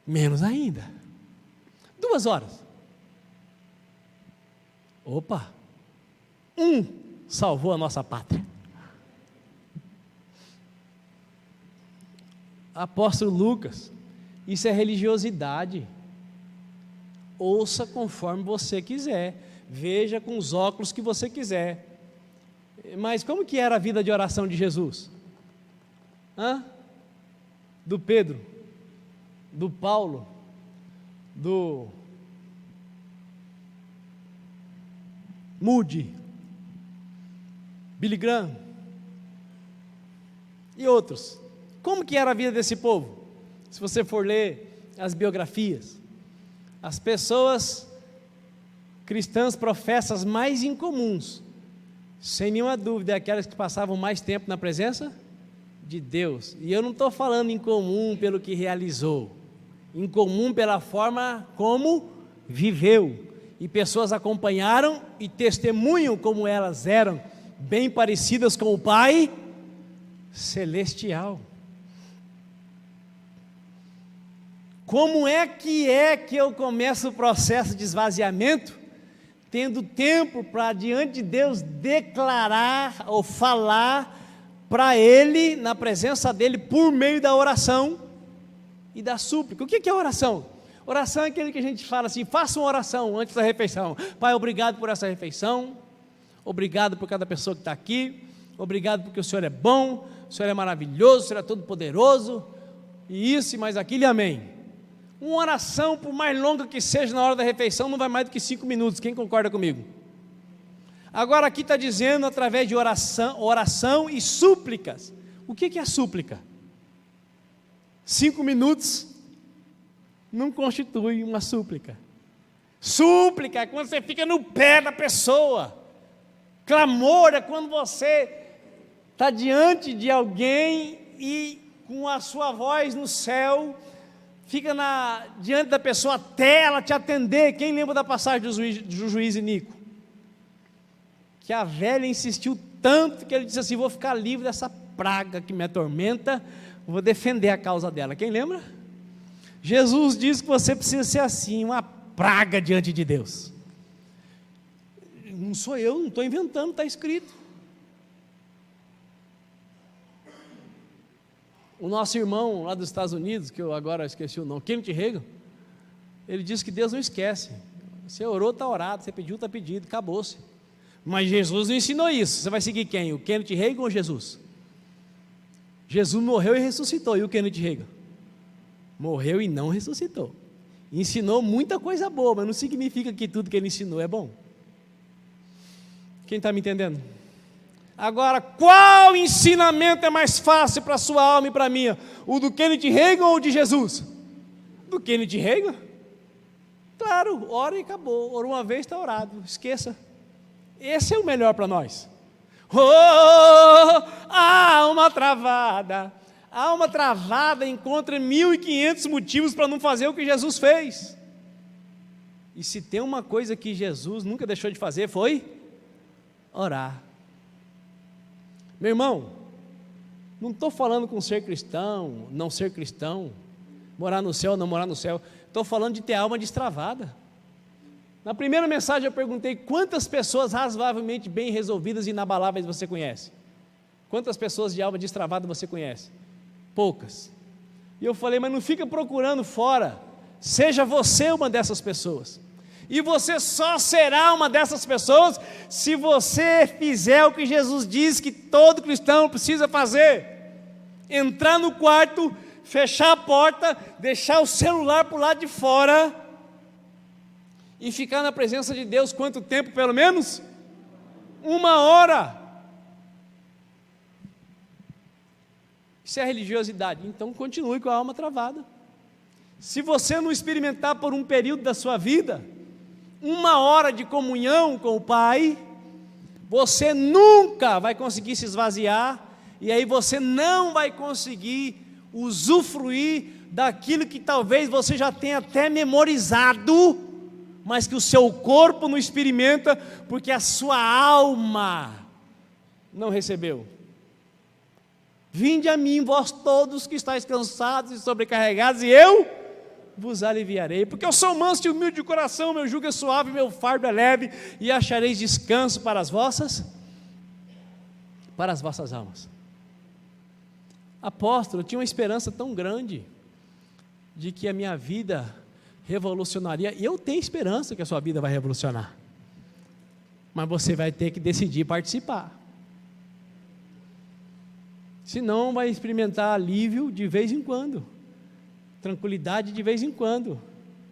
menos ainda, 2 horas. Opa, salvou a nossa pátria. Apóstolo Lucas, isso é religiosidade. Ouça conforme você quiser, veja com os óculos que você quiser. Mas como que era a vida de oração de Jesus? Do Pedro, do Paulo, do Moody, Billy Graham e outros. Como que era a vida desse povo? Se você for ler as biografias, as pessoas cristãs professas mais incomuns, sem nenhuma dúvida, é aquelas que passavam mais tempo na presença de Deus. E eu não estou falando incomum pelo que realizou, incomum pela forma como viveu. E pessoas acompanharam e testemunham como elas eram bem parecidas com o Pai Celestial. Como é que eu começo o processo de esvaziamento? Tendo tempo para diante de Deus declarar ou falar para Ele, na presença dEle, por meio da oração e da súplica. O que é oração? Oração é aquele que a gente fala assim, faça uma oração antes da refeição. Pai, obrigado por essa refeição, obrigado por cada pessoa que está aqui, obrigado porque o Senhor é bom, o Senhor é maravilhoso, o Senhor é todo poderoso, e isso e mais aquilo, e amém. Uma oração, por mais longa que seja na hora da refeição, não vai mais do que 5 minutos, quem concorda comigo? Agora aqui está dizendo através de oração e súplicas. O que é súplica? 5 minutos não constitui uma súplica. Súplica é quando você fica no pé da pessoa. Clamor é quando você está diante de alguém e com a sua voz no céu, fica diante da pessoa até ela te atender. Quem lembra da passagem do juiz Inico? Que a velha insistiu tanto que ele disse assim, vou ficar livre dessa praga que me atormenta, vou defender a causa dela. Quem lembra? Jesus diz que você precisa ser assim, uma praga diante de Deus. Não sou eu, não estou inventando, está escrito. O nosso irmão lá dos Estados Unidos, que eu agora esqueci o nome, Kenneth Hagin, ele disse que Deus não esquece. Você orou, está orado, você pediu, está pedido, acabou-se. Mas Jesus não ensinou isso. Você vai seguir quem? O Kenneth Hagin ou Jesus? Jesus morreu e ressuscitou, e o Kenneth Hagin? Morreu e não ressuscitou. Ensinou muita coisa boa, mas não significa que tudo que ele ensinou é bom. Quem está me entendendo? Agora, qual ensinamento é mais fácil para a sua alma e para a minha? O do Kenneth Hagin ou o de Jesus? Do Kenneth Hagin? Claro, ora e acabou. Ora uma vez, está orado, esqueça. Esse é o melhor para nós. Alma travada. A alma travada encontra 1.500 motivos para não fazer o que Jesus fez. E se tem uma coisa que Jesus nunca deixou de fazer, foi orar. Meu irmão, não estou falando com ser cristão, não ser cristão, morar no céu, não morar no céu. Estou falando de ter alma destravada. Na primeira mensagem eu perguntei quantas pessoas razoavelmente bem resolvidas e inabaláveis você conhece? Quantas pessoas de alma destravada você conhece? Poucas. E eu falei, mas não fica procurando fora, seja você uma dessas pessoas. E você só será uma dessas pessoas se você fizer o que Jesus diz que todo cristão precisa fazer: entrar no quarto, fechar a porta, deixar o celular para o lado de fora e ficar na presença de Deus. Quanto tempo? Pelo menos 1 hora. Isso é religiosidade. Então continue com a alma travada. Se você não experimentar por um período da sua vida 1 hora de comunhão com o Pai, você nunca vai conseguir se esvaziar, e aí você não vai conseguir usufruir daquilo que talvez você já tenha até memorizado, mas que o seu corpo não experimenta, porque a sua alma não recebeu. Vinde a mim, vós todos que estáis cansados e sobrecarregados, e eu vos aliviarei, porque eu sou manso e humilde de coração, meu jugo é suave, meu fardo é leve, e achareis descanso para as vossas almas. Apóstolo, eu tinha uma esperança tão grande de que a minha vida revolucionaria, e eu tenho esperança que a sua vida vai revolucionar, mas você vai ter que decidir participar, senão vai experimentar alívio de vez em quando, tranquilidade de vez em quando,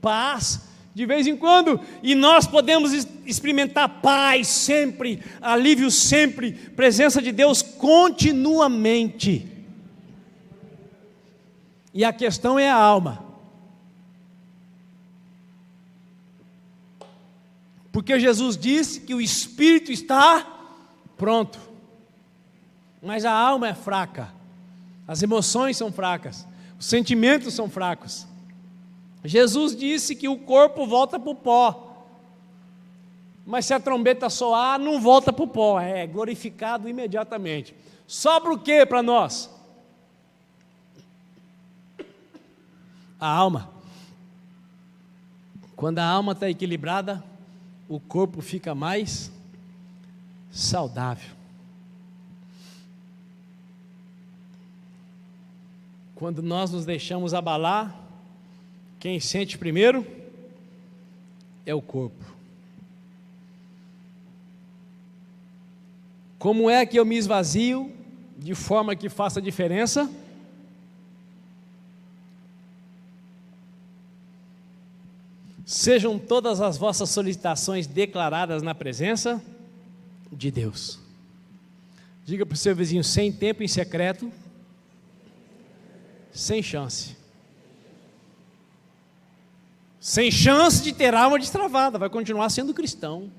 paz de vez em quando, e nós podemos experimentar paz sempre, alívio sempre, presença de Deus continuamente. E a questão é a alma, porque Jesus disse que o espírito está pronto, mas a alma é fraca, as emoções são fracas, os sentimentos são fracos. Jesus disse que o corpo volta para o pó, mas se a trombeta soar, não volta para o pó, é glorificado imediatamente. Sobra o que para nós? A alma. Quando a alma está equilibrada, o corpo fica mais saudável. Quando nós nos deixamos abalar, quem sente primeiro é o corpo. Como é que eu me esvazio de forma que faça diferença? Sejam todas as vossas solicitações declaradas na presença de Deus. Diga para o seu vizinho: sem tempo em secreto, sem chance. Sem chance de ter alma destravada, vai continuar sendo cristão.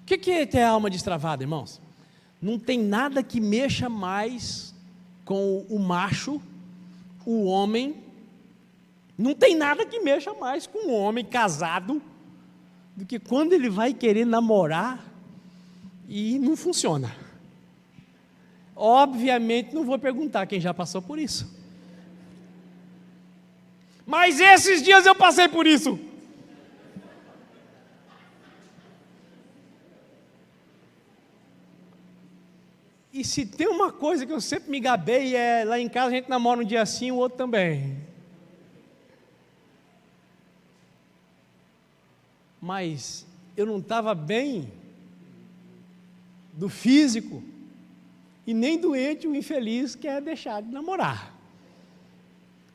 O que é ter alma destravada, irmãos? Não tem nada que mexa mais com o macho, o homem. Não tem nada que mexa mais com um homem casado do que quando ele vai querer namorar e não funciona. Obviamente não vou perguntar quem já passou por isso, mas esses dias eu passei por isso. E se tem uma coisa que eu sempre me gabei, é lá em casa a gente namora um dia assim, o outro também. Mas eu não estava bem do físico, e nem doente o infeliz quer deixar de namorar.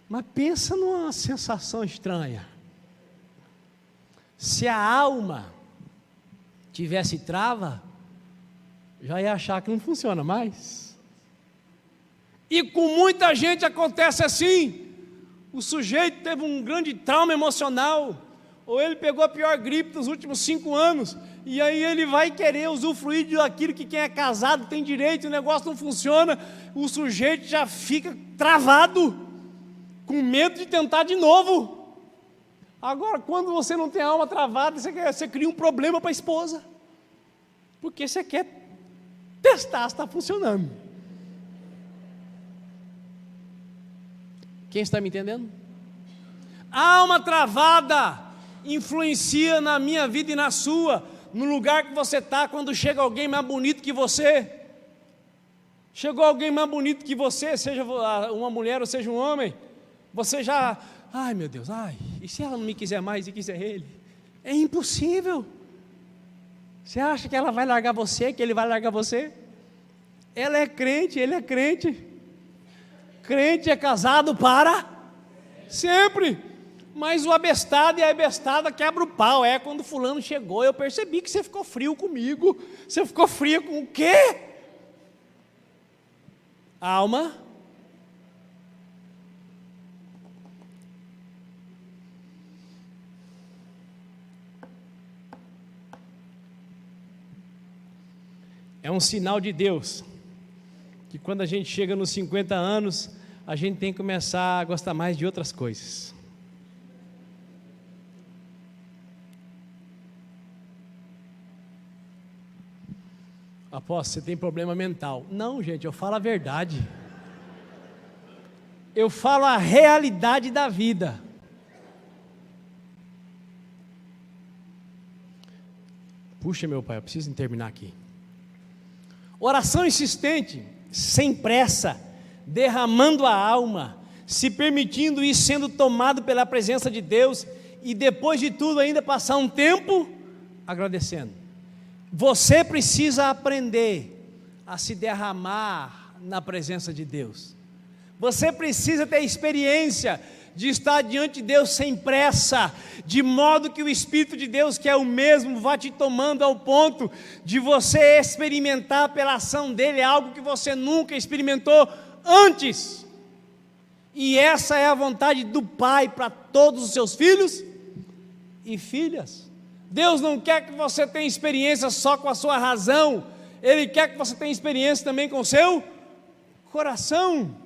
Mas pensa numa sensação estranha. Se a alma tivesse trava, já ia achar que não funciona mais. E com muita gente acontece assim. O sujeito teve um grande trauma emocional, ou ele pegou a pior gripe dos últimos 5 anos, e aí ele vai querer usufruir daquilo que quem é casado tem direito, o negócio não funciona, o sujeito já fica travado, com medo de tentar de novo. Agora, quando você não tem a alma travada, você cria um problema para a esposa, porque você quer testar se está funcionando. Quem está me entendendo? A alma travada influencia na minha vida e na sua, no lugar que você está. Quando chega alguém mais bonito que você, chegou alguém mais bonito que você, seja uma mulher ou seja um homem, você já, ai meu Deus, e se ela não me quiser mais e quiser ele? É impossível. Você acha que ela vai largar você, que ele vai largar você? Ela é crente, ele é crente. Crente é casado para sempre. Mas o abestado e a abestada quebra o pau. Quando fulano chegou, eu percebi que você ficou frio comigo. Você ficou fria com o quê? Alma. É um sinal de Deus, que quando a gente chega nos 50 anos, a gente tem que começar a gostar mais de outras coisas. Apóstolo, você tem problema mental. Não, gente, eu falo a verdade. Eu falo a realidade da vida. Puxa, meu pai, eu preciso terminar aqui. Oração insistente, sem pressa, derramando a alma, se permitindo ir sendo tomado pela presença de Deus e depois de tudo ainda passar um tempo agradecendo. Você precisa aprender a se derramar na presença de Deus. Você precisa ter experiência de estar diante de Deus sem pressa, de modo que o Espírito de Deus, que é o mesmo, vá te tomando ao ponto de você experimentar pela ação dele algo que você nunca experimentou antes. E essa é a vontade do Pai para todos os seus filhos e filhas. Deus não quer que você tenha experiência só com a sua razão, Ele quer que você tenha experiência também com o seu coração.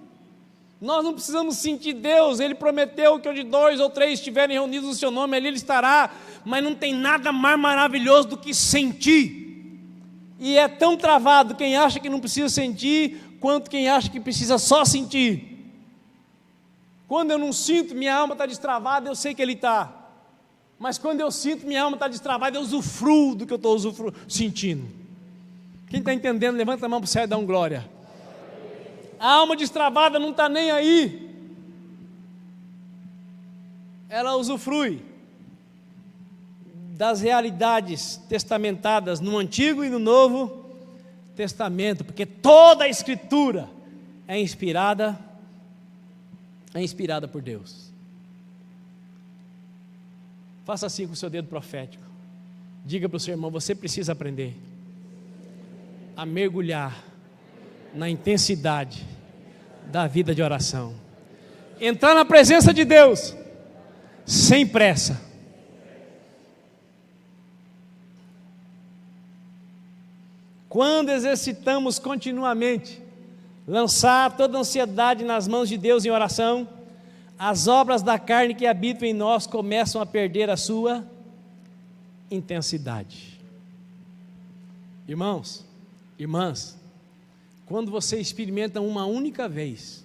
Nós não precisamos sentir Deus, Ele prometeu que onde 2 ou 3 estiverem reunidos no seu nome, ali Ele estará, mas não tem nada mais maravilhoso do que sentir, e é tão travado quem acha que não precisa sentir, quanto quem acha que precisa só sentir. Quando eu não sinto, minha alma está destravada, eu sei que Ele está, mas quando eu sinto, minha alma está destravada, eu usufruo do que eu estou sentindo. Quem está entendendo, levanta a mão para o céu e dá um glória. A alma destravada não está nem aí, ela usufrui das realidades testamentadas no Antigo e no Novo Testamento, porque toda a Escritura é inspirada por Deus. Faça assim com o seu dedo profético, diga para o seu irmão: você precisa aprender a mergulhar na intensidade da vida de oração, entrar na presença de Deus sem pressa. Quando exercitamos continuamente lançar toda a ansiedade nas mãos de Deus em oração, as obras da carne que habitam em nós começam a perder a sua intensidade. Irmãos, irmãs, quando você experimenta uma única vez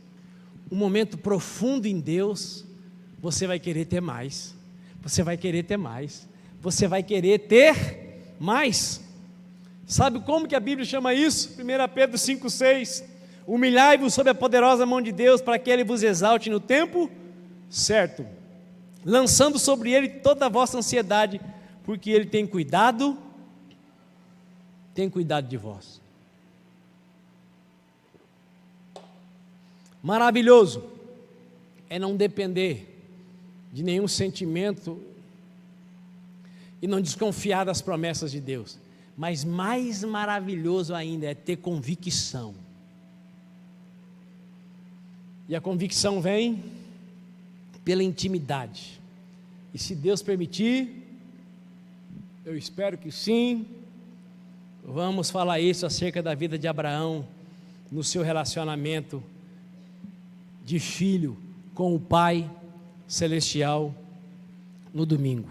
um momento profundo em Deus, você vai querer ter mais, você vai querer ter mais, você vai querer ter mais. Sabe como que a Bíblia chama isso? 1 Pedro 5,6: humilhai-vos sob a poderosa mão de Deus, para que Ele vos exalte no tempo certo, lançando sobre Ele toda a vossa ansiedade, porque Ele tem cuidado de vós. Maravilhoso é não depender de nenhum sentimento e não desconfiar das promessas de Deus, mas mais maravilhoso ainda é ter convicção, e a convicção vem pela intimidade, e se Deus permitir, eu espero que sim, vamos falar isso acerca da vida de Abraão, no seu relacionamento de filho com o Pai Celestial no domingo.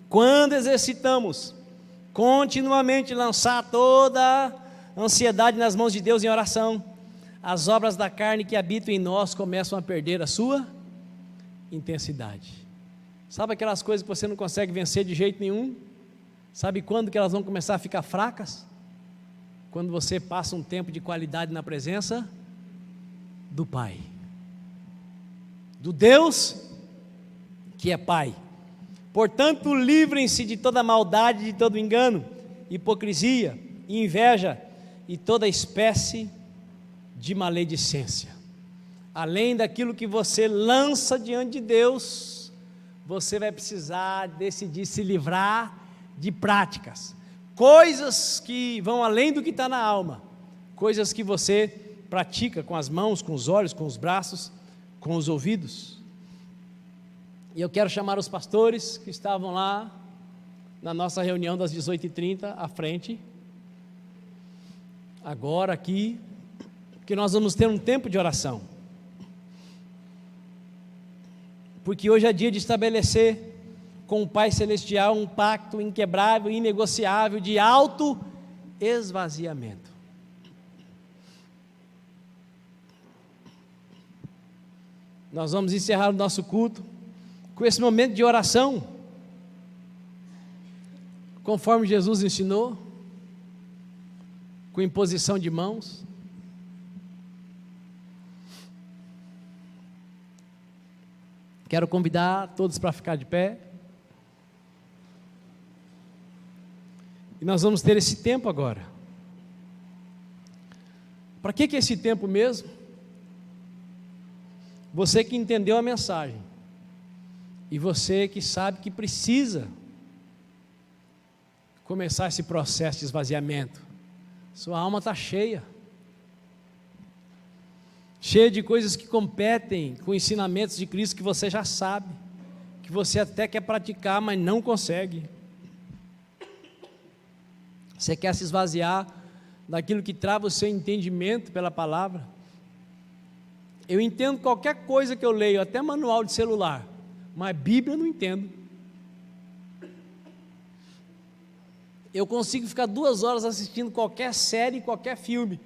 Quando exercitamos continuamente lançar toda a ansiedade nas mãos de Deus em oração, as obras da carne que habitam em nós começam a perder a sua intensidade. Sabe aquelas coisas que você não consegue vencer de jeito nenhum? Sabe quando que elas vão começar a ficar fracas? Quando você passa um tempo de qualidade na presença do Pai, do Deus que é Pai. Portanto, livrem-se de toda maldade, de todo engano, hipocrisia, inveja e toda espécie de maledicência. Além daquilo que você lança diante de Deus, você vai precisar decidir se livrar de práticas, coisas que vão além do que está na alma, coisas que você pratica com as mãos, com os olhos, com os braços, com os ouvidos. E eu quero chamar os pastores que estavam lá na nossa reunião das 18h30 à frente, agora aqui, que nós vamos ter um tempo de oração, porque hoje é dia de estabelecer com o Pai Celestial um pacto inquebrável, inegociável de auto-esvaziamento. Nós vamos encerrar o nosso culto com esse momento de oração, conforme Jesus ensinou, com imposição de mãos. Quero convidar todos para ficar de pé. E nós vamos ter esse tempo agora. Para que é esse tempo mesmo? Você que entendeu a mensagem, e você que sabe que precisa começar esse processo de esvaziamento. Sua alma está cheia de coisas que competem com ensinamentos de Cristo que você já sabe, que você até quer praticar, mas não consegue. Você quer se esvaziar daquilo que trava o seu entendimento pela palavra. Eu entendo qualquer coisa que eu leio, até manual de celular, mas Bíblia eu não entendo. Eu consigo ficar 2 horas assistindo qualquer série, qualquer filme,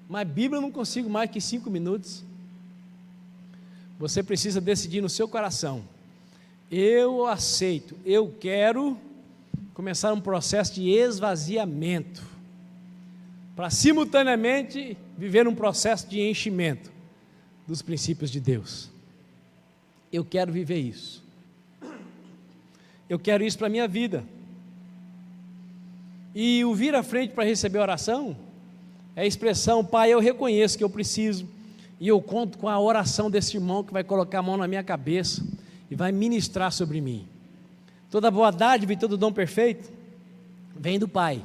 mas Bíblia eu não consigo mais que 5 minutos. Você precisa decidir no seu coração: eu aceito, eu quero começar um processo de esvaziamento, para simultaneamente viver um processo de enchimento dos princípios de Deus. Eu quero viver isso. Eu quero isso para a minha vida. E o vir à frente para receber oração é a expressão: Pai, eu reconheço que eu preciso, e eu conto com a oração desse irmão que vai colocar a mão na minha cabeça e vai ministrar sobre mim. Toda boa dádiva e todo dom perfeito vem do Pai,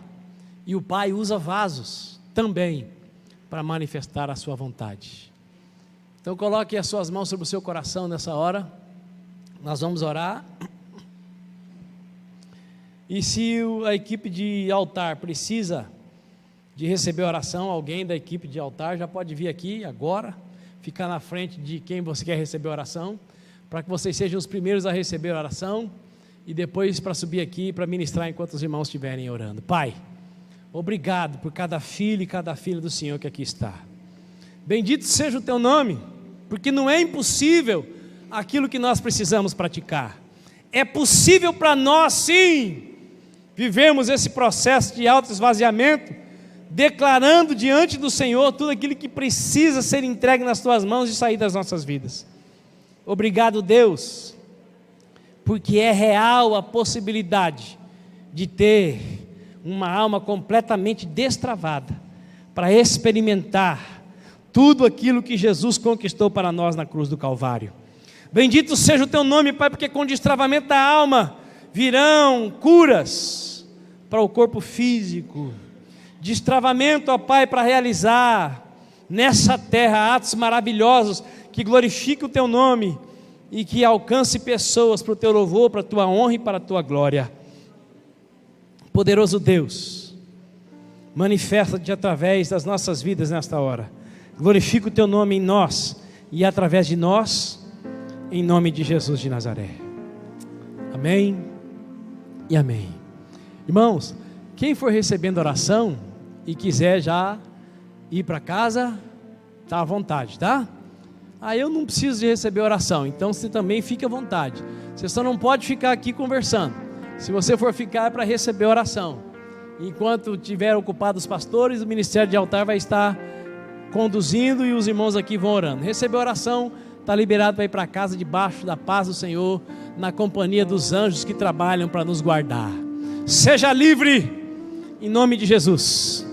e o Pai usa vasos também para manifestar a sua vontade. Então coloque as suas mãos sobre o seu coração nessa hora. Nós vamos orar. E se a equipe de altar precisa de receber oração, alguém da equipe de altar já pode vir aqui agora, ficar na frente de quem você quer receber oração, para que vocês sejam os primeiros a receber oração, e depois para subir aqui para ministrar enquanto os irmãos estiverem orando. Pai, obrigado por cada filho e cada filha do Senhor que aqui está. Bendito seja o teu nome, porque não é impossível aquilo que nós precisamos praticar. É possível para nós, sim, vivemos esse processo de autoesvaziamento, declarando diante do Senhor tudo aquilo que precisa ser entregue nas tuas mãos e sair das nossas vidas. Obrigado, Deus, porque é real a possibilidade de ter uma alma completamente destravada para experimentar tudo aquilo que Jesus conquistou para nós na cruz do Calvário. Bendito seja o teu nome, Pai, porque com o destravamento da alma virão curas para o corpo físico, destravamento, ó Pai, para realizar nessa terra atos maravilhosos que glorifiquem o teu nome e que alcance pessoas para o teu louvor, para a tua honra e para a tua glória. Poderoso Deus, manifesta-te através das nossas vidas nesta hora. Glorifica o teu nome em nós e através de nós, em nome de Jesus de Nazaré. Amém e amém. Irmãos, quem for recebendo oração e quiser já ir para casa, está à vontade, tá? Eu não preciso de receber oração, então você também fique à vontade. Você só não pode ficar aqui conversando. Se você for ficar, é para receber oração. Enquanto tiver ocupado os pastores, o ministério de altar vai estar conduzindo e os irmãos aqui vão orando. Receber oração, está liberado para ir para casa debaixo da paz do Senhor, na companhia dos anjos que trabalham para nos guardar. Seja livre, em nome de Jesus.